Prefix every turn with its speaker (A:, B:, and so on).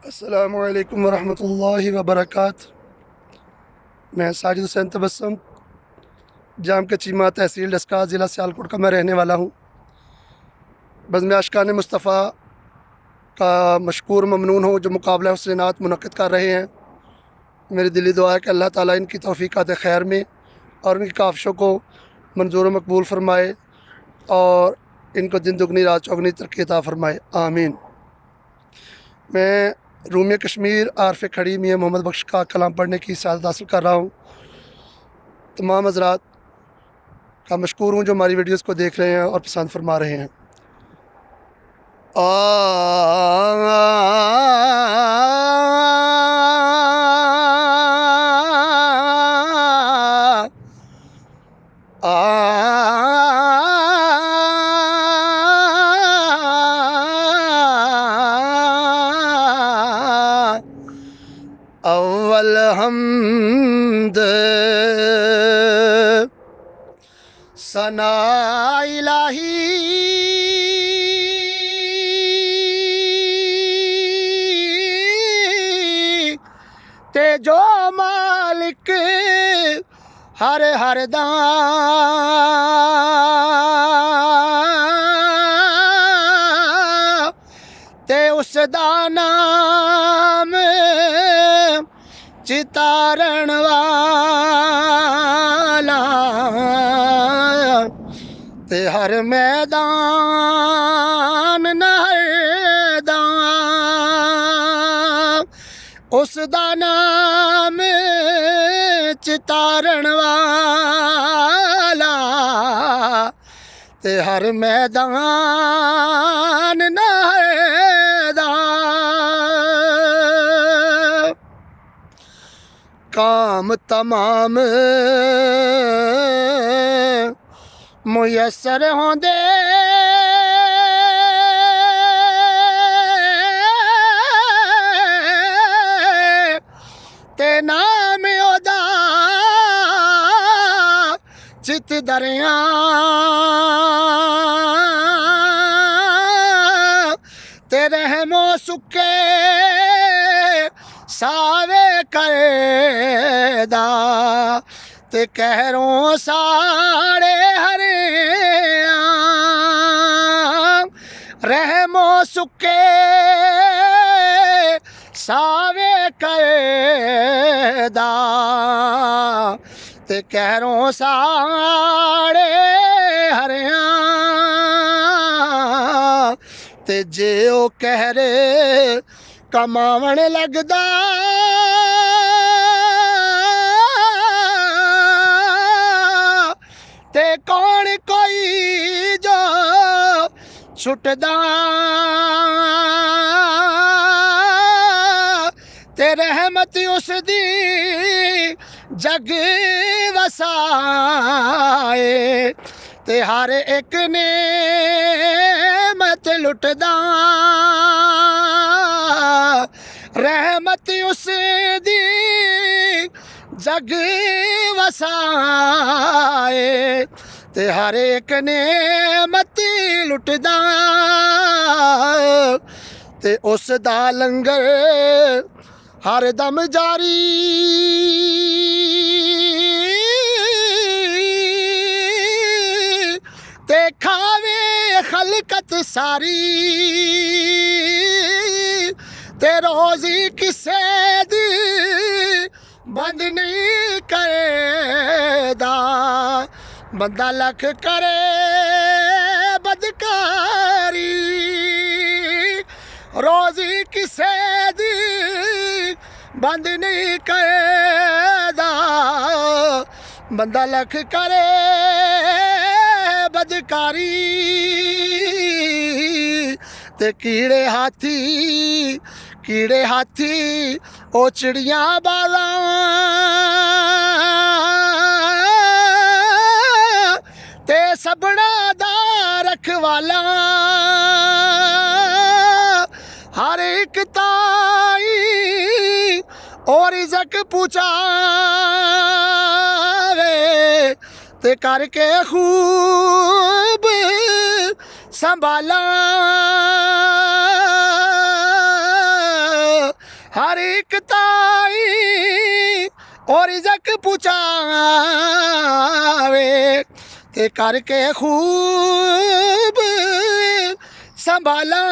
A: अस्सलामु अलैकुम वरहमतुल्लाहि वबरकात। मैं साजिद हुसैन tabassaum जाम के चीमा तहसील डस्का ज़िला सियालकोट का मैं रहने वाला हूँ। बज़्म आशिक़ान मुस्तफ़ा का मशकूर ममनून हूँ जो मुकाबला हुस्न नात मुनक़्क़िद कर रहे हैं। मेरी दिली दुआ है कि अल्लाह ताला इनकी तौफ़ीक़ात खैर में और उनकी काविशों को मंजूर मकबूल फ़रमाए और इनको दिन दुगनी रात चौगनी तरक्की अता फ़रमाए, आमीन। मैं रूमिया कश्मीर आरफ़ खड़ी मियां मोहम्मद बख्श का कलाम पढ़ने की सआदत हासिल कर रहा हूँ। तमाम हज़रात का मशकूर हूँ जो हमारी वीडियोस को देख रहे हैं और पसंद फरमा रहे हैं। अव्वल हम्द सना इलाही ते जो मालिक हर दा ते उस दा नाम चितारण वाला ते हर मैदान नहदा उस दा नाम चितारण वाला ते हर मैदान नहदा काम तमाम मुयसर होंदे ते नाम ओदा चित दरिया ते रहमो सुके सावे करेदा ते कहरों साड़े हरे रहमो सुके सावे करेदा ते कहरों साड़े हरे ते जे ओ कहरे कमावण लगदा ते कौन कोई जो छुटदा ते रहमत उस दी जग वसाए ते हर एक ने मत लुटदा रहमत उस दी जग वसाए ते हर एक ने मत लुटदा ते उस दा लंगर हर दम जारी ते खावे खलकत सारी ते रोज़ी किसे दी बंद नहीं करेदा बंदा लख करे बदकारी रोज़ी किसे दी बंद नहीं करेदा बंदा लख करे बदकारी ते कीड़े हाथी ओ चिड़ियां बाला ते सबना दा रखवाला हर एक ताई और रिज़्क़ पूछावे ते करके खूब संभाला हर एक ताई और रिज़्क़ पुछावे ते करके खूब संभाला